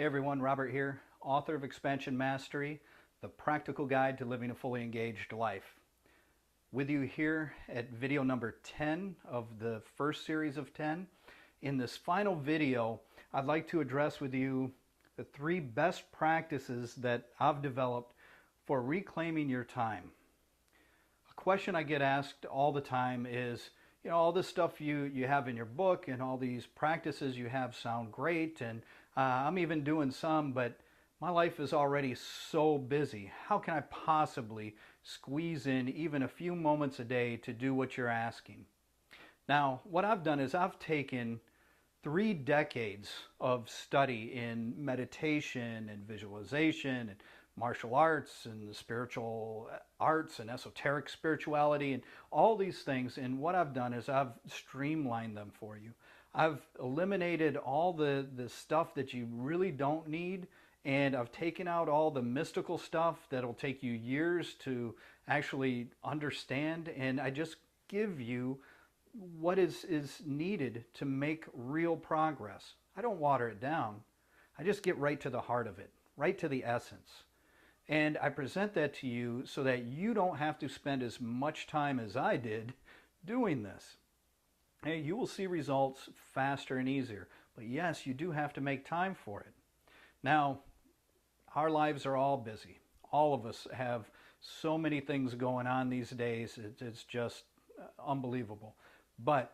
everyone, Robert here, author of Expansion Mastery, the practical guide to living a fully engaged life. With you here at video number 10 of the first series of 10. In this final video, I'd like to address with you the 3 best practices that I've developed for reclaiming your time. A question I get asked all the time is, all this stuff you have in your book and all these practices you have sound great, and I'm even doing some, but my life is already so busy. How can I possibly squeeze in even a few moments a day to do what you're asking? Now, what I've done is I've taken 3 decades of study in meditation and visualization and martial arts and spiritual arts and esoteric spirituality and all these things, and what I've done is I've streamlined them for you. I've eliminated all the stuff that you really don't need, and I've taken out all the mystical stuff that'll take you years to actually understand, and I just give you what is needed to make real progress. I don't water it down. I just get right to the heart of it, right to the essence. And I present that to you so that you don't have to spend as much time as I did doing this. Hey, you will see results faster and easier, but yes, you do have to make time for it. Now, our lives are all busy. All of us have so many things going on these days. It's just unbelievable. But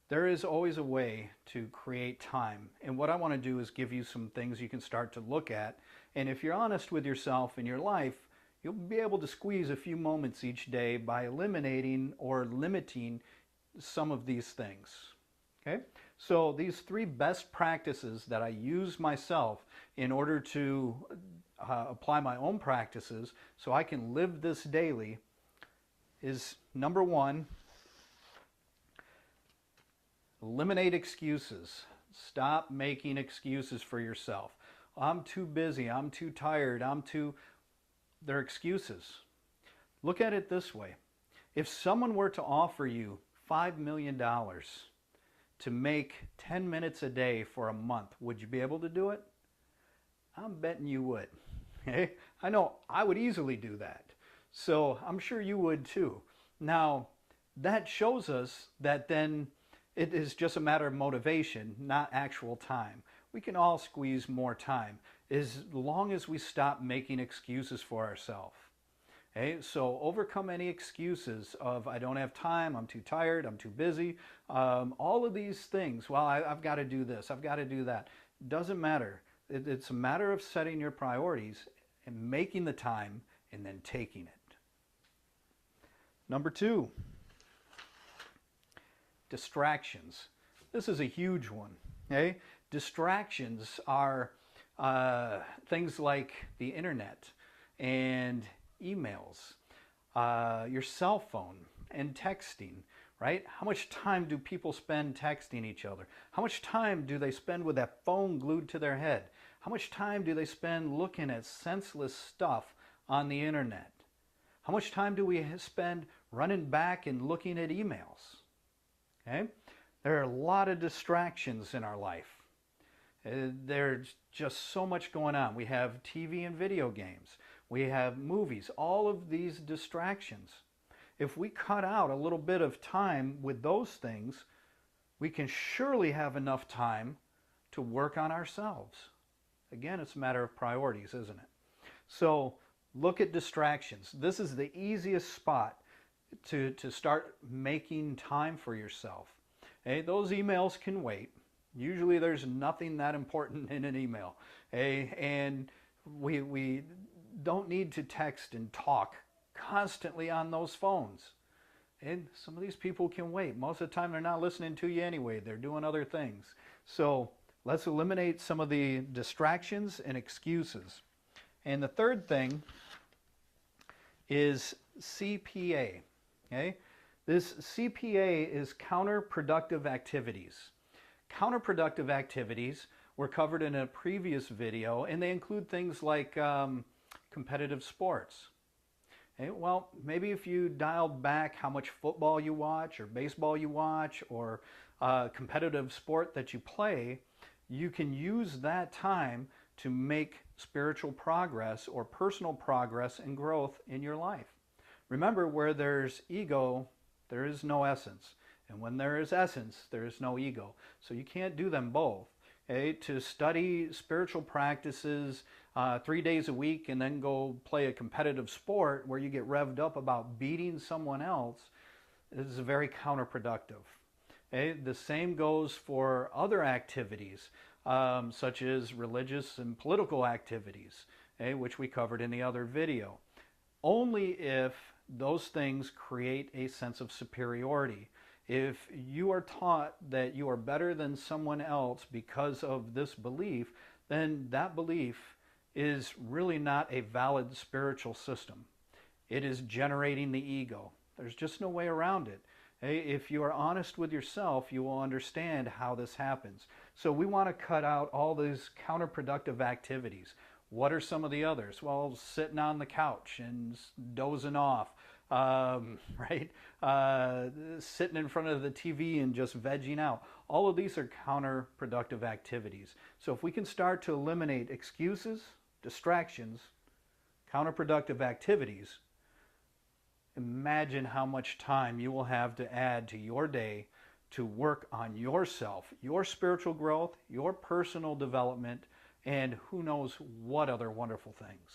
there is always a way to create time. And what I want to do is give you some things you can start to look at. And if you're honest with yourself in your life, you'll be able to squeeze a few moments each day by eliminating or limiting some of these things. Okay? So these 3 best practices that I use myself in order to apply my own practices so I can live this daily is, number 1, eliminate excuses. Stop making excuses for yourself. I'm too busy, I'm too tired, They're excuses. Look at it this way. If someone were to offer you $5 million to make 10 minutes a day for a month, would you be able to do it? I'm betting you would. Okay? I know I would easily do that. So I'm sure you would too. Now, that shows us that then it is just a matter of motivation, not actual time. We can all squeeze more time as long as we stop making excuses for ourselves. Okay? So overcome any excuses of I don't have time, I'm too tired, I'm too busy, all of these things. Well, I've got to do this, I've got to do that. Doesn't matter. It's a matter of setting your priorities and making the time and then taking it. Number 2, distractions. This is a huge one. Okay? Distractions are things like the internet and emails, your cell phone and texting, right? How much time do people spend texting each other? How much time do they spend with that phone glued to their head? How much time do they spend looking at senseless stuff on the internet? How much time do we spend running back and looking at emails? Okay? There are a lot of distractions in our life. There's just so much going on. We have TV and video games. We have movies. All of these distractions. If we cut out a little bit of time with those things, we can surely have enough time to work on ourselves. Again, it's a matter of priorities, isn't it? So look at distractions. This is the easiest spot to start making time for yourself. Okay? Those emails can wait. Usually there's nothing that important in an email. Okay? And we don't need to text and talk constantly on those phones. And some of these people can wait. Most of the time they're not listening to you anyway. They're doing other things. So let's eliminate some of the distractions and excuses. And the third thing is CPA. Okay? This CPA is counterproductive activities. Counterproductive activities were covered in a previous video, and they include things like competitive sports. Okay, well, maybe if you dialed back how much football you watch or baseball you watch or competitive sport that you play, you can use that time to make spiritual progress or personal progress and growth in your life. Remember, where there's ego, there is no essence. And when there is essence, there is no ego. So you can't do them both. Okay? To study spiritual practices 3 days a week and then go play a competitive sport where you get revved up about beating someone else is very counterproductive. Okay? The same goes for other activities, such as religious and political activities, okay, which we covered in the other video. Only if those things create a sense of superiority. If you are taught that you are better than someone else because of this belief, then that belief is really not a valid spiritual system. It is generating the ego. There's just no way around it. If you are honest with yourself, you will understand how this happens. So we want to cut out all these counterproductive activities. What are some of the others? Well, sitting on the couch and dozing off, right? Sitting in front of the TV and just vegging out. All of these are counterproductive activities. So if we can start to eliminate excuses, distractions, counterproductive activities, imagine how much time you will have to add to your day to work on yourself, your spiritual growth, your personal development, and who knows what other wonderful things.